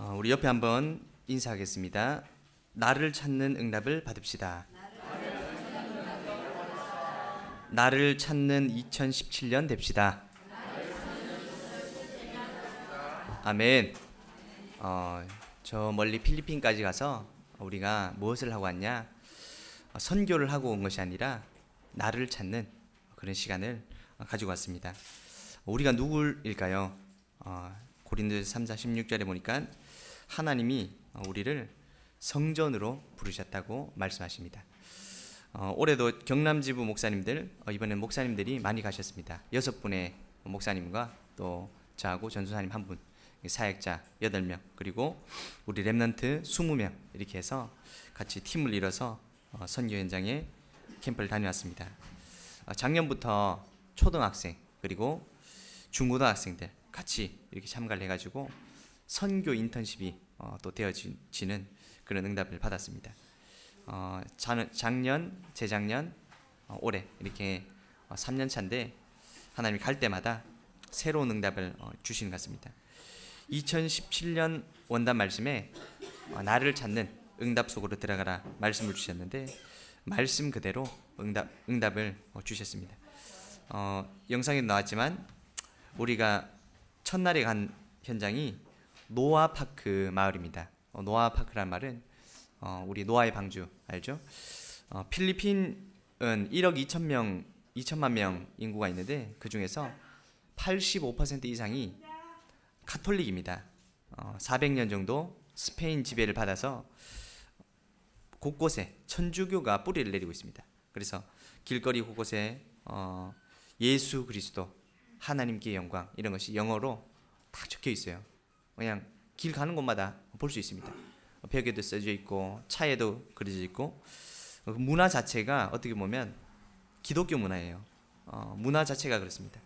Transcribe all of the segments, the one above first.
우리 옆에 한번 인사하겠습니다. 나를 찾는 응답을 받읍시다. 나를 찾는 2017년 됩시다. 아멘. 저 멀리 필리핀까지 가서 우리가 무엇을 하고 왔냐? 선교를 하고 온 것이 아니라 나를 찾는 그런 시간을 가지고 왔습니다. 우리가 누구일까요? 고린도서 3장 16절에 보니까 하나님이 우리를 성전으로 부르셨다고 말씀하십니다. 올해도 경남지부 목사님들, 이번엔 목사님들이 많이 가셨습니다. 6분의 목사님과 또 저하고 전수사님 1분, 사역자 8명, 그리고 우리 랩넌트 20명 이렇게 해서 같이 팀을 이뤄서 선교 현장에 캠프를 다녀왔습니다. 작년부터 초등학생 그리고 중고등학생들 같이 이렇게 참가를 해가지고 선교 인턴십이 또 되어지는 그런 응답을 받았습니다. 작년, 재작년, 올해 이렇게 3년 차인데 하나님이 갈 때마다 새로운 응답을 주시는 것 같습니다. 2017년 원단 말씀에 나를 찾는 응답 속으로 들어가라 말씀을 주셨는데 말씀 그대로 응답을 주셨습니다. 영상에도 나왔지만 우리가 첫날에 간 현장이 노아파크 마을입니다. 노아파크란 말은 우리 노아의 방주 알죠? 필리핀은 1억 2천만 명 인구가 있는데 그 중에서 85% 이상이 가톨릭입니다. 400년 정도 스페인 지배를 받아서 곳곳에 천주교가 뿌리를 내리고 있습니다. 그래서 길거리 곳곳에 예수 그리스도 하나님께 영광 이런 것이 영어로 다 적혀 있어요. 그냥 길 가는 곳마다 볼 수 있습니다. 벽에도 써져 있고 차에도 그려져 있고 문화 자체가 어떻게 보면 기독교 문화예요. 문화 자체가 그렇습니다.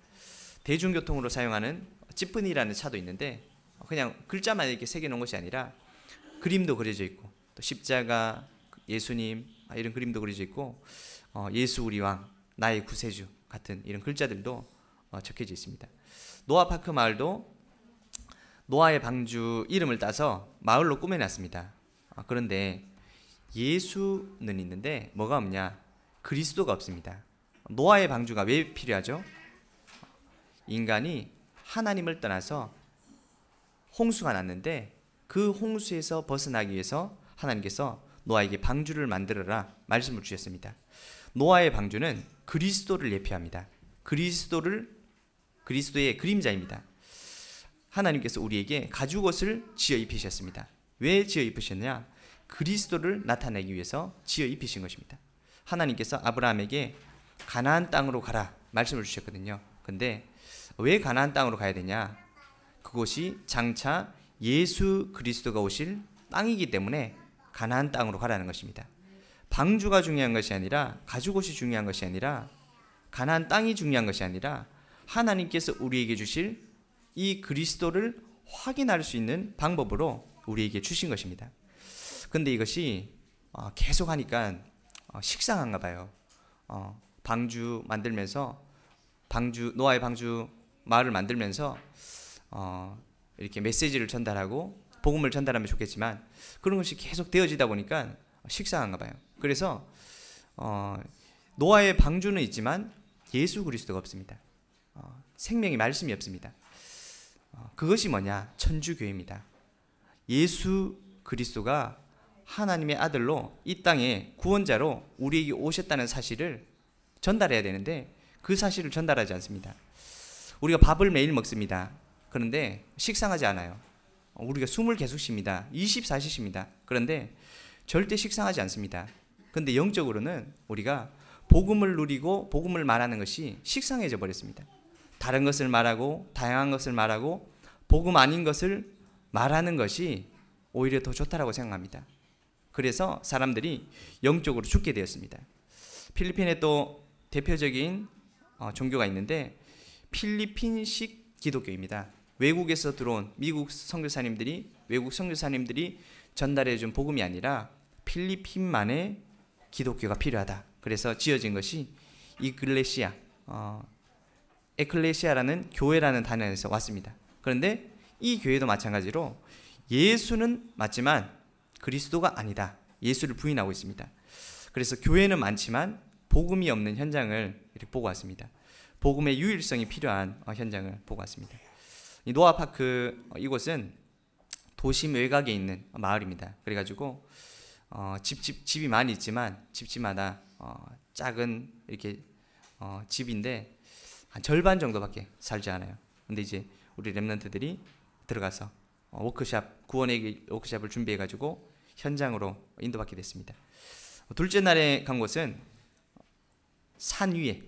대중교통으로 사용하는 찌뿌니라는 차도 있는데 그냥 글자만 이렇게 새겨놓은 것이 아니라 그림도 그려져 있고 또 십자가, 예수님 이런 그림도 그려져 있고 예수 우리 왕, 나의 구세주 같은 이런 글자들도 적혀져 있습니다. 노아파크 마을도 노아의 방주 이름을 따서 마을로 꾸며놨습니다. 그런데 예수는 있는데 뭐가 없냐? 그리스도가 없습니다. 노아의 방주가 왜 필요하죠? 인간이 하나님을 떠나서 홍수가 났는데 그 홍수에서 벗어나기 위해서 하나님께서 노아에게 방주를 만들어라 말씀을 주셨습니다. 노아의 방주는 그리스도를 예표합니다. 그리스도의 그림자입니다. 하나님께서 우리에게 가죽옷을 지어 입히셨습니다. 왜 지어 입히셨냐? 그리스도를 나타내기 위해서 지어 입히신 것입니다. 하나님께서 아브라함에게 가나안 땅으로 가라 말씀을 주셨거든요. 근데 왜 가나안 땅으로 가야 되냐? 그곳이 장차 예수 그리스도가 오실 땅이기 때문에 가나안 땅으로 가라는 것입니다. 방주가 중요한 것이 아니라 가죽옷이 중요한 것이 아니라 가나안 땅이 중요한 것이 아니라 하나님께서 우리에게 주실 이 그리스도를 확인할 수 있는 방법으로 우리에게 주신 것입니다. 근데 이것이 계속 하니까 식상한가 봐요. 방주 만들면서 노아의 방주 마을을 만들면서 이렇게 메시지를 전달하고 복음을 전달하면 좋겠지만 그런 것이 계속 되어지다 보니까 식상한가 봐요. 그래서 노아의 방주는 있지만 예수 그리스도가 없습니다. 생명의 말씀이 없습니다. 그것이 뭐냐? 천주교입니다. 예수 그리스도가 하나님의 아들로 이 땅에 구원자로 우리에게 오셨다는 사실을 전달해야 되는데 그 사실을 전달하지 않습니다. 우리가 밥을 매일 먹습니다. 그런데 식상하지 않아요. 우리가 숨을 계속 쉽니다. 24시 쉽니다. 그런데 절대 식상하지 않습니다. 근데 영적으로는 우리가 복음을 누리고 복음을 말하는 것이 식상해져 버렸습니다. 다른 것을 말하고 다양한 것을 말하고 복음 아닌 것을 말하는 것이 오히려 더 좋다라고 생각합니다. 그래서 사람들이 영적으로 죽게 되었습니다. 필리핀에 또 대표적인 종교가 있는데 필리핀식 기독교입니다. 외국에서 들어온 외국 선교사님들이 전달해 준 복음이 아니라 필리핀만의 기독교가 필요하다. 그래서 지어진 것이 에클레시아라는 교회라는 단어에서 왔습니다. 그런데 이 교회도 마찬가지로 예수는 맞지만 그리스도가 아니다. 예수를 부인하고 있습니다. 그래서 교회는 많지만 복음이 없는 현장을 이렇게 보고 왔습니다. 복음의 유일성이 필요한 현장을 보고 왔습니다. 이 노아파크 이곳은 도심 외곽에 있는 마을입니다. 그래가지고 집이 많이 있지만 집집마다 작은 이렇게 집인데 한 절반 정도밖에 살지 않아요. 근데 이제 우리 렘넌트들이 들어가서 워크샵, 구원의 워크샵을 준비해가지고 현장으로 인도받게 됐습니다. 둘째 날에 간 곳은 산 위에,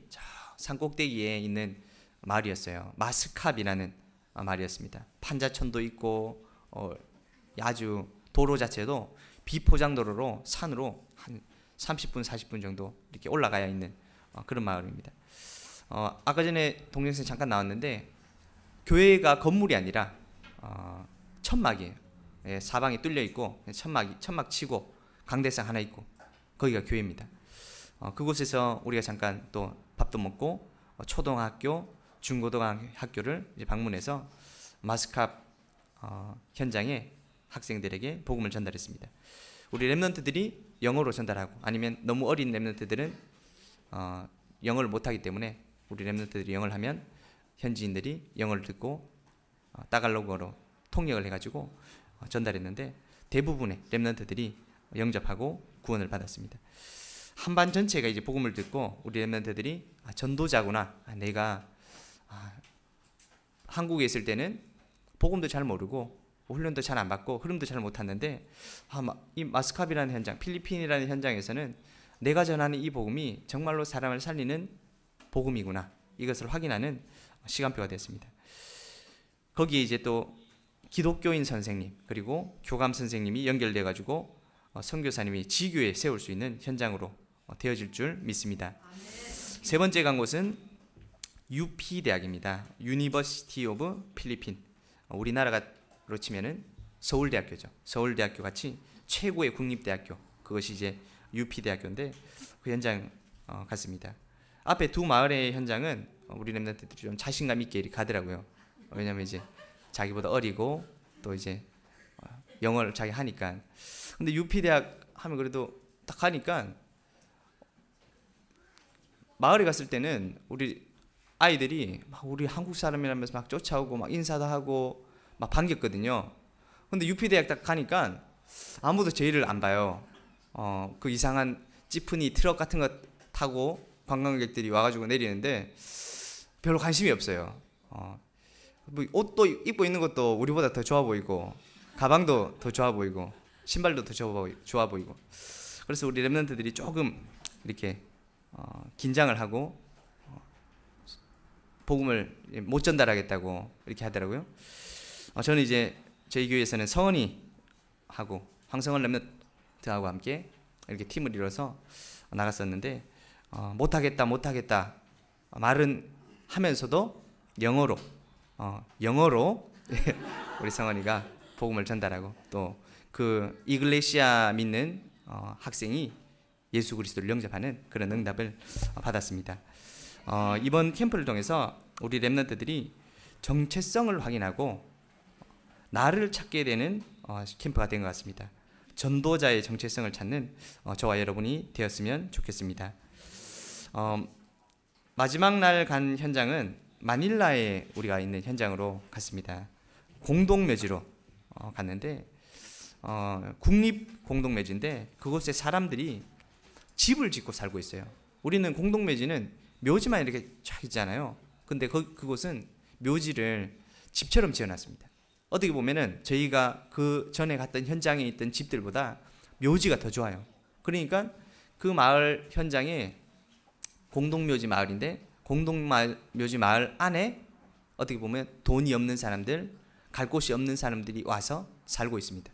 산 꼭대기에 있는 마을이었어요. 마스캅이라는 마을이었습니다. 판자촌도 있고 아주 도로 자체도 비포장도로로 산으로 한 30분, 40분 정도 이렇게 올라가야 있는 그런 마을입니다. 아까 전에 동영상 잠깐 나왔는데 교회가 건물이 아니라 천막이에요. 예, 사방이 뚫려 있고 천막 치고 강대상 하나 있고 거기가 교회입니다. 그곳에서 우리가 잠깐 또 밥도 먹고 초등학교, 중고등학교를 이제 방문해서 마스캅 현장에 학생들에게 복음을 전달했습니다. 우리 렘넌트들이 영어로 전달하고 아니면 너무 어린 렘넌트들은 영어를 못하기 때문에 우리 렘넌트들이 영어를 하면 현지인들이 영어를 듣고 따갈로그로 통역을 해가지고 전달했는데 대부분의 렘넌트들이 영접하고 구원을 받았습니다. 한반 전체가 이제 복음을 듣고 우리 렘넌트들이 전도자구나. 내가 한국에 있을 때는 복음도 잘 모르고 훈련도 잘 안 받고 흐름도 잘 못 탔는데 이 마스캅이라는 현장, 필리핀이라는 현장에서는 내가 전하는 이 복음이 정말로 사람을 살리는 복음이구나. 이것을 확인하는 시간표가 됐습니다. 거기에 이제 또 기독교인 선생님 그리고 교감 선생님이 연결돼 가지고 선교사님이 지교에 세울 수 있는 현장으로 되어질 줄 믿습니다. 세 번째 간 곳은 UP 대학입니다. University of Philippines. 우리나라로 치면은 서울대학교죠. 서울대학교 같이 최고의 국립대학교. 그것이 이제 UP 대학교인데 그 현장 갔습니다. 앞에 두 마을의 현장은 우리 렘넌트들이 좀 자신감 있게 이렇게 가더라고요. 왜냐면 이제 자기보다 어리고 또 이제 영어를 자기 하니까. 근데 UP 대학 하면 그래도 딱 가니까 마을에 갔을 때는 우리 아이들이 막 우리 한국 사람이라면서 막 쫓아오고 막 인사도 하고 막 반겼거든요. 근데 UP 대학 딱 가니까 아무도 저희를 안 봐요. 그 이상한 찌푸니 트럭 같은 거 타고 관광객들이 와가지고 내리는데 별로 관심이 없어요. 뭐 옷도 입고 있는 것도 우리보다 더 좋아 보이고 가방도 더 좋아 보이고 신발도 더 좋아 보이고 그래서 우리 렘넌트들이 조금 이렇게 긴장을 하고 복음을 못 전달하겠다고 이렇게 하더라고요. 저는 이제 저희 교회에서는 성은이 하고 황성은 렘넌트하고 함께 이렇게 팀을 이뤄서 나갔었는데 못하겠다 말은 하면서도 영어로 우리 성은이가 복음을 전달하고 또 그 이글레시아 믿는 학생이 예수 그리스도를 영접하는 그런 응답을 받았습니다. 이번 캠프를 통해서 우리 렘넌트들이 정체성을 확인하고 나를 찾게 되는 캠프가 된 것 같습니다. 전도자의 정체성을 찾는 저와 여러분이 되었으면 좋겠습니다. 마지막 날 간 현장은 마닐라에 우리가 있는 현장으로 갔습니다. 공동묘지로 갔는데 국립 공동묘지인데 그곳에 사람들이 집을 짓고 살고 있어요. 우리는 공동묘지는 묘지만 이렇게 쫙 있잖아요. 근데 그곳은 묘지를 집처럼 지어놨습니다. 어떻게 보면은 저희가 그 전에 갔던 현장에 있던 집들보다 묘지가 더 좋아요. 그러니까 그 마을 현장에 공동묘지 마을인데 공동묘지 마을 안에 어떻게 보면 돈이 없는 사람들, 갈 곳이 없는 사람들이 와서 살고 있습니다.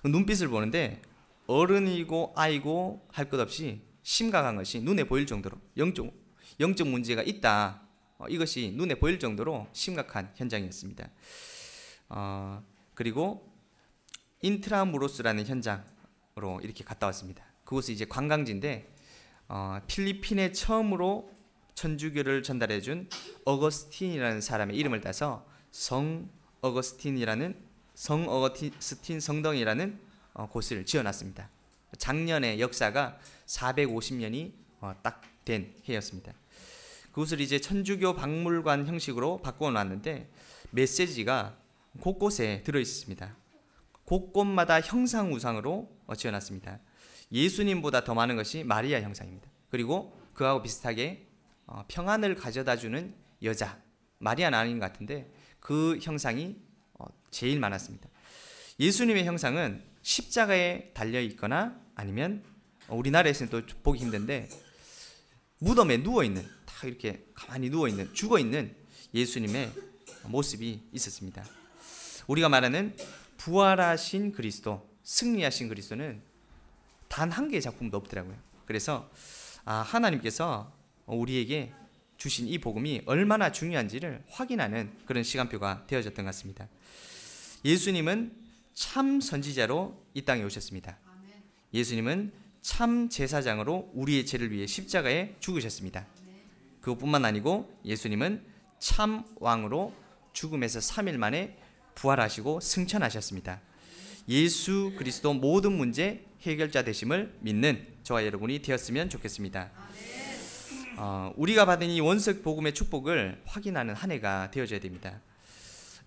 눈빛을 보는데 어른이고 아이고 할 것 없이 심각한 것이 눈에 보일 정도로 영적 문제가 있다. 이것이 눈에 보일 정도로 심각한 현장이었습니다. 그리고 인트라무로스라는 현장으로 이렇게 갔다 왔습니다. 그곳은 이제 관광지인데 필리핀에 처음으로 천주교를 전달해준 어거스틴이라는 사람의 이름을 따서 성 어거스틴이라는 성 어거스틴 성당이라는 곳을 지어놨습니다. 작년에 역사가 450년이 딱 된 해였습니다. 그곳을 이제 천주교 박물관 형식으로 바꿔놨는데 메시지가 곳곳에 들어있습니다. 곳곳마다 형상 우상으로 지어놨습니다. 예수님보다 더 많은 것이 마리아 형상입니다. 그리고 그하고 비슷하게 평안을 가져다주는 여자, 마리아는 아닌 것 같은데 그 형상이 제일 많았습니다. 예수님의 형상은 십자가에 달려있거나 아니면 우리나라에서는 또 보기 힘든데 무덤에 누워있는, 딱 이렇게 가만히 누워있는, 죽어있는 예수님의 모습이 있었습니다. 우리가 말하는 부활하신 그리스도, 승리하신 그리스도는 단 한 개의 작품도 없더라고요. 그래서 하나님께서 우리에게 주신 이 복음이 얼마나 중요한지를 확인하는 그런 시간표가 되어졌던 것 같습니다. 예수님은 참 선지자로 이 땅에 오셨습니다. 예수님은 참 제사장으로 우리의 죄를 위해 십자가에 죽으셨습니다. 그것뿐만 아니고 예수님은 참 왕으로 죽음에서 3일 만에 부활하시고 승천하셨습니다. 예수 그리스도 모든 문제 해결자 되심을 믿는 저와 여러분이 되었으면 좋겠습니다. 우리가 받은 이 원석 복음의 축복을 확인하는 한 해가 되어져야 됩니다.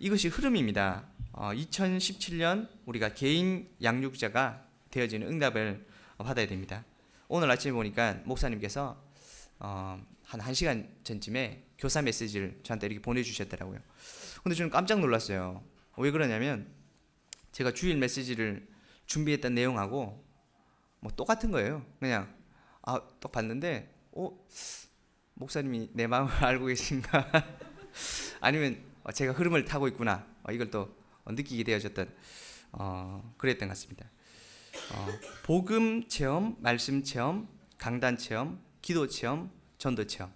이것이 흐름입니다. 2017년 우리가 개인 양육자가 되어지는 응답을 받아야 됩니다. 오늘 아침에 보니까 목사님께서 한 1시간 전쯤에 교사 메시지를 저한테 이렇게 보내주셨더라고요. 근데 저는 깜짝 놀랐어요. 왜 그러냐면 제가 주일 메시지를 준비했던 내용하고 뭐 똑같은 거예요. 그냥 또 봤는데 목사님이 내 마음을 알고 계신가 아니면 제가 흐름을 타고 있구나 이걸 또 느끼게 되어졌던 그랬던 것 같습니다. 복음 체험, 말씀 체험, 강단 체험, 기도 체험, 전도 체험,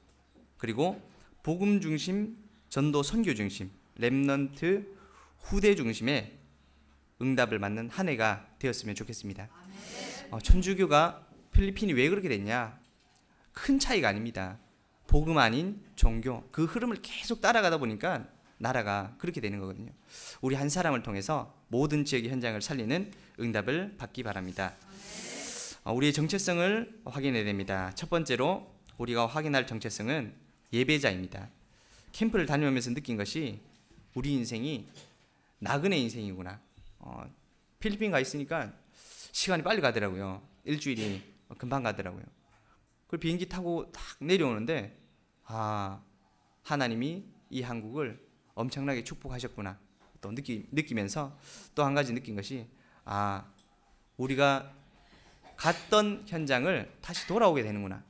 그리고 복음 중심, 전도 선교 중심, 렘넌트 후대 중심의 응답을 받는 한 해가 되었으면 좋겠습니다. 천주교가 필리핀이 왜 그렇게 됐냐? 큰 차이가 아닙니다. 복음 아닌 종교, 그 흐름을 계속 따라가다 보니까 나라가 그렇게 되는 거거든요. 우리 한 사람을 통해서 모든 지역의 현장을 살리는 응답을 받기 바랍니다. 우리의 정체성을 확인해야 됩니다. 첫 번째로 우리가 확인할 정체성은 예배자입니다. 캠프를 다녀오면서 느낀 것이 우리 인생이 나그네 인생이구나. 필리핀 가 있으니까 시간이 빨리 가더라고요. 일주일이 금방 가더라고요. 그 비행기 타고 딱 내려오는데 하나님이 이 한국을 엄청나게 축복하셨구나 또 느끼면서 또 한 가지 느낀 것이 우리가 갔던 현장을 다시 돌아오게 되는구나.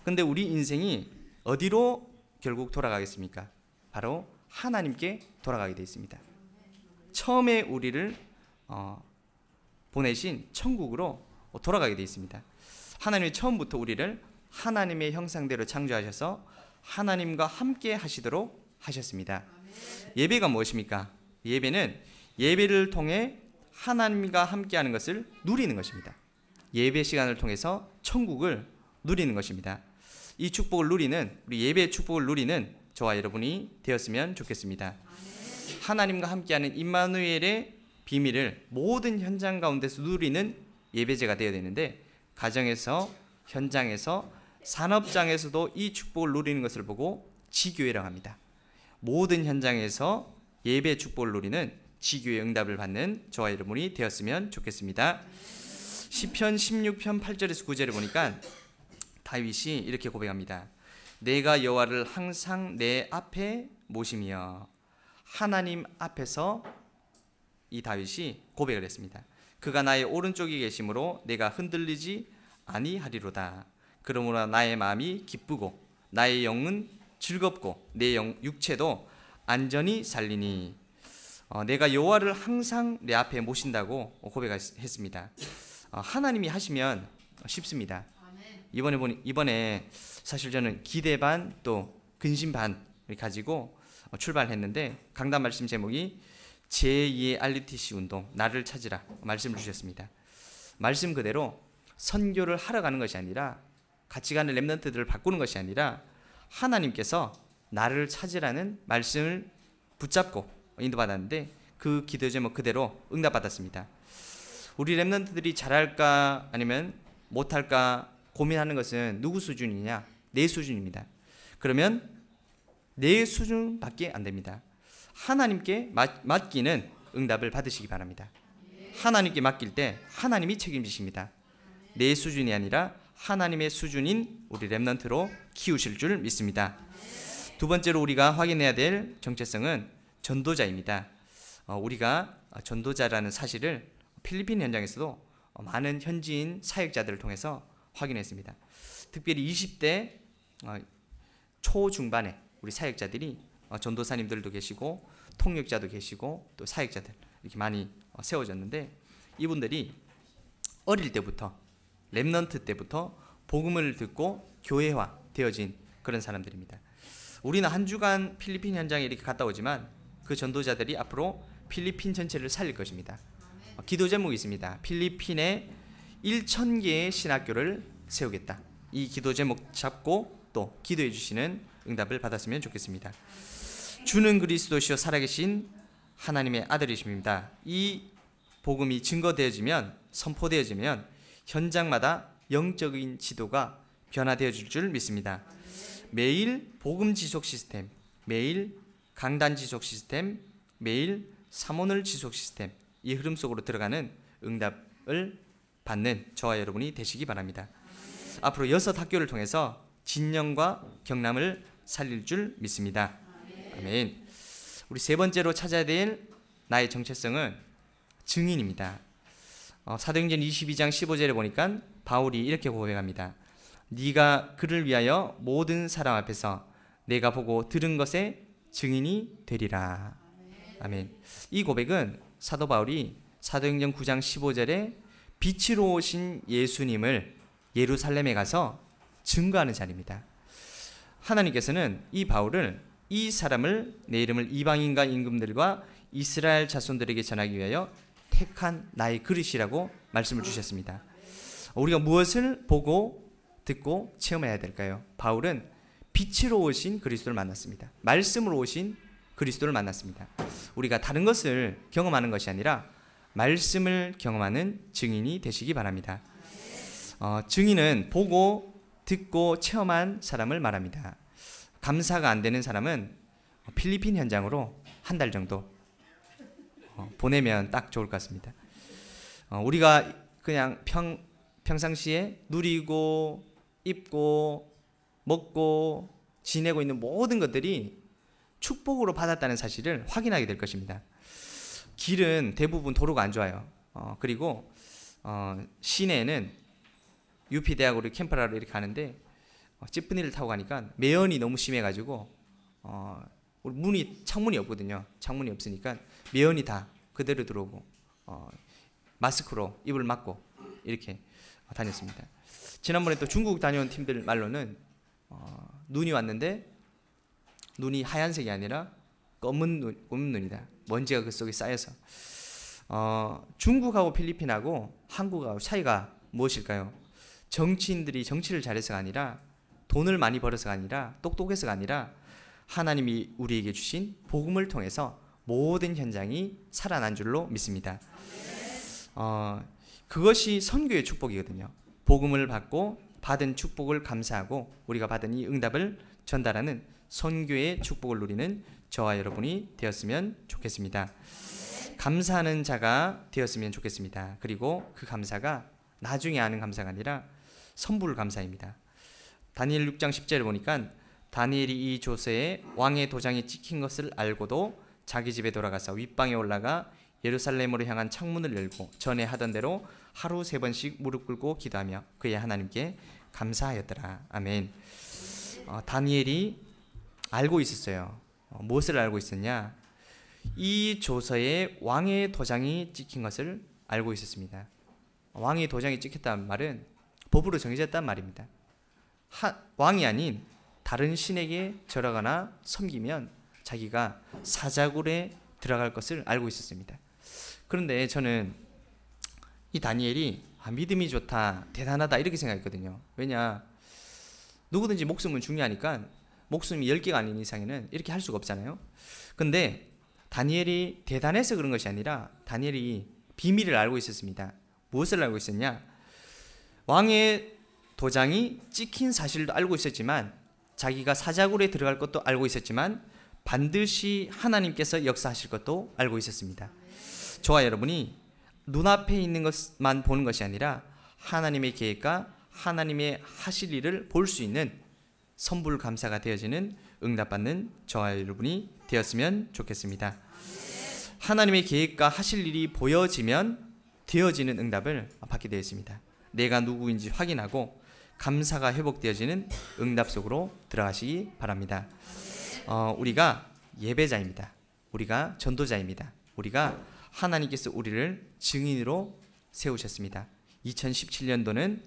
근데 우리 인생이 어디로 결국 돌아가겠습니까? 바로 하나님께 돌아가게 되어 있습니다. 처음에 우리를 보내신 천국으로 돌아가게 되어 있습니다. 하나님이 처음부터 우리를 하나님의 형상대로 창조하셔서 하나님과 함께 하시도록 하셨습니다. 예배가 무엇입니까? 예배는 예배를 통해 하나님과 함께하는 것을 누리는 것입니다. 예배 시간을 통해서 천국을 누리는 것입니다. 이 축복을 누리는, 우리 예배의 축복을 누리는 저와 여러분이 되었으면 좋겠습니다. 하나님과 함께하는 임마누엘의 비밀을 모든 현장 가운데서 누리는 예배제가 되어야 되는데, 가정에서, 현장에서, 산업장에서도 이 축복을 누리는 것을 보고 지교회라고 합니다. 모든 현장에서 예배 축복을 누리는 지교회 응답을 받는 저와 여러분이 되었으면 좋겠습니다. 시편 16편 8절에서 9절을 보니까 다윗이 이렇게 고백합니다. 내가 여호와를 항상 내 앞에 모시며, 하나님 앞에서 이 다윗이 고백을 했습니다. 그가 나의 오른쪽에 계심으로 내가 흔들리지 아니하리로다. 그러므로 나의 마음이 기쁘고 나의 영은 즐겁고 내 육체도 안전히 살리니. 내가 여호와를 항상 내 앞에 모신다고 고백했습니다. 하나님이 하시면 쉽습니다. 이번에 사실 저는 기대 반 또 근심 반을 가지고 출발했는데, 강단 말씀 제목이 제2의 RUTC 운동, 나를 찾으라 말씀을 주셨습니다. 말씀 그대로 선교를 하러 가는 것이 아니라, 같이 가는 렘넌트들을 바꾸는 것이 아니라, 하나님께서 나를 찾으라는 말씀을 붙잡고 인도받았는데, 그 기도 제목 그대로 응답받았습니다. 우리 렘넌트들이 잘할까 아니면 못할까 고민하는 것은 누구 수준이냐? 내 수준입니다. 그러면 내 수준밖에 안 됩니다. 하나님께 맡기는 응답을 받으시기 바랍니다. 하나님께 맡길 때 하나님이 책임지십니다. 내 수준이 아니라 하나님의 수준인 우리 렘넌트로 키우실 줄 믿습니다. 두 번째로 우리가 확인해야 될 정체성은 전도자입니다. 우리가 전도자라는 사실을 필리핀 현장에서도 많은 현지인 사역자들을 통해서 확인했습니다. 특별히 20대 초중반에 우리 사역자들이 전도사님들도 계시고 통역자도 계시고 또 사역자들 이렇게 많이 세워졌는데, 이분들이 어릴 때부터 렘넌트 때부터 복음을 듣고 교회화 되어진 그런 사람들입니다. 우리는 한 주간 필리핀 현장에 이렇게 갔다 오지만 그 전도자들이 앞으로 필리핀 전체를 살릴 것입니다. 기도 제목이 있습니다. 필리핀에 1,000개의 신학교를 세우겠다. 이 기도 제목 잡고 또 기도해 주시는 응답을 받았으면 좋겠습니다. 주는 그리스도시요 살아계신 하나님의 아들이십니다. 이 복음이 증거되어지면, 선포되어지면 현장마다 영적인 지도가 변화되어질 줄 믿습니다. 매일 복음 지속 시스템, 매일 강단 지속 시스템, 매일 삼원을 지속 시스템, 이 흐름 속으로 들어가는 응답을 받는 저와 여러분이 되시기 바랍니다. 앞으로 6학교를 통해서 진영과 경남을 살릴 줄 믿습니다. 아멘. 우리 세 번째로 찾아야 될 나의 정체성은 증인입니다. 사도행전 22장 15절에 보니까 바울이 이렇게 고백합니다. 네가 그를 위하여 모든 사람 앞에서 내가 보고 들은 것의 증인이 되리라. 아멘. 이 고백은 사도 바울이 사도행전 9장 15절에 빛으로 오신 예수님을 예루살렘에 가서 증거하는 자리입니다. 하나님께서는 이 바울을, 이 사람을 내 이름을 이방인과 임금들과 이스라엘 자손들에게 전하기 위하여 택한 나의 그릇이라고 말씀을 주셨습니다. 우리가 무엇을 보고 듣고 체험해야 될까요? 바울은 빛으로 오신 그리스도를 만났습니다. 말씀으로 오신 그리스도를 만났습니다. 우리가 다른 것을 경험하는 것이 아니라 말씀을 경험하는 증인이 되시기 바랍니다. 증인은 보고 듣고 체험한 사람을 말합니다. 감사가 안 되는 사람은 필리핀 현장으로 한 달 정도 보내면 딱 좋을 것 같습니다. 우리가 그냥 평상시에 누리고 입고 먹고 지내고 있는 모든 것들이 축복으로 받았다는 사실을 확인하게 될 것입니다. 길은 대부분 도로가 안 좋아요. 그리고 시내에는 UP대학으로 캠프라로 이렇게 가는데 찌뿌니를 타고 가니까 매연이 너무 심해가지고 창문이 없거든요. 창문이 없으니까 매연이 다 그대로 들어오고 마스크로 입을 막고 이렇게 다녔습니다. 지난번에 또 중국 다녀온 팀들 말로는 눈이 왔는데 눈이 하얀색이 아니라 검은 눈이다. 먼지가 그 속에 쌓여서. 중국하고 필리핀하고 한국하고 차이가 무엇일까요? 정치인들이 정치를 잘해서가 아니라, 돈을 많이 벌어서가 아니라, 똑똑해서가 아니라 하나님이 우리에게 주신 복음을 통해서 모든 현장이 살아난 줄로 믿습니다. 그것이 선교의 축복이거든요. 복음을 받고 받은 축복을 감사하고 우리가 받은 이 응답을 전달하는 선교의 축복을 누리는 저와 여러분이 되었으면 좋겠습니다. 감사하는 자가 되었으면 좋겠습니다. 그리고 그 감사가 나중에 아는 감사가 아니라 선불 감사입니다. 다니엘 6장 10절을 보니까 다니엘이 이 조서에 왕의 도장이 찍힌 것을 알고도 자기 집에 돌아가서 윗방에 올라가 예루살렘으로 향한 창문을 열고 전에 하던 대로 하루 3번씩 무릎 꿇고 기도하며 그의 하나님께 감사하였더라. 아멘. 다니엘이 알고 있었어요. 무엇을 알고 있었냐? 이 조서에 왕의 도장이 찍힌 것을 알고 있었습니다. 왕의 도장이 찍혔다는 말은 법으로 정해졌단 말입니다. 왕이 아닌 다른 신에게 절하거나 섬기면 자기가 사자굴에 들어갈 것을 알고 있었습니다. 그런데 저는 이 다니엘이 믿음이 좋다, 대단하다 이렇게 생각했거든요. 왜냐? 누구든지 목숨은 중요하니까 목숨이 10개가 아닌 이상에는 이렇게 할 수가 없잖아요. 근데 다니엘이 대단해서 그런 것이 아니라 다니엘이 비밀을 알고 있었습니다. 무엇을 알고 있었냐? 왕의 도장이 찍힌 사실도 알고 있었지만, 자기가 사자굴에 들어갈 것도 알고 있었지만, 반드시 하나님께서 역사하실 것도 알고 있었습니다. 저와 여러분이 눈앞에 있는 것만 보는 것이 아니라 하나님의 계획과 하나님의 하실 일을 볼 수 있는 선불감사가 되어지는 응답받는 저와 여러분이 되었으면 좋겠습니다. 하나님의 계획과 하실 일이 보여지면 되어지는 응답을 받게 되었습니다. 내가 누구인지 확인하고 감사가 회복되어지는 응답 속으로 들어가시기 바랍니다. 우리가 예배자입니다. 우리가 전도자입니다. 우리가 하나님께서 우리를 증인으로 세우셨습니다. 2017년도는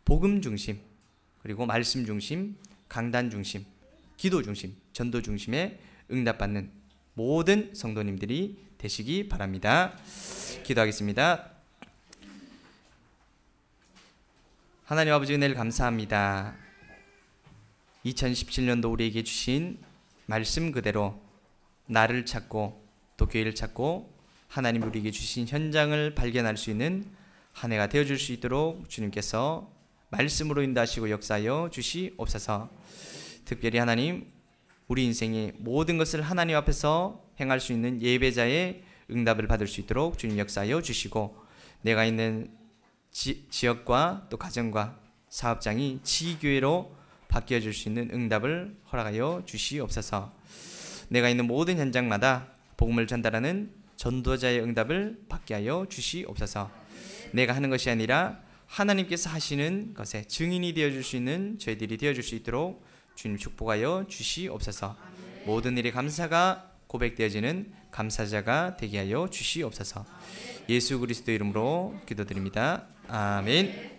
복음 중심, 그리고 말씀 중심, 강단 중심, 기도 중심, 전도 중심의 응답받는 모든 성도님들이 되시기 바랍니다. 기도하겠습니다. 하나님 아버지, 은혜를 감사합니다. 2017년도 우리에게 주신 말씀 그대로 나를 찾고 또 교회를 찾고 하나님 우리에게 주신 현장을 발견할 수 있는 한 해가 되어줄 수 있도록 주님께서 말씀으로 인도하시고 역사하여 주시옵소서. 특별히 하나님, 우리 인생의 모든 것을 하나님 앞에서 행할 수 있는 예배자의 응답을 받을 수 있도록 주님 역사하여 주시고, 내가 있는 지역과 또 가정과 사업장이 지교회로 바뀌어질 수 있는 응답을 허락하여 주시옵소서. 내가 있는 모든 현장마다 복음을 전달하는 전도자의 응답을 받게 하여 주시옵소서. 내가 하는 것이 아니라 하나님께서 하시는 것에 증인이 되어줄 수 있는 저희들이 되어줄 수 있도록 주님 축복하여 주시옵소서. 모든 일에 감사가 고백되어지는 감사자가 되게 하여 주시옵소서. 예수 그리스도 이름으로 기도드립니다. 아멘.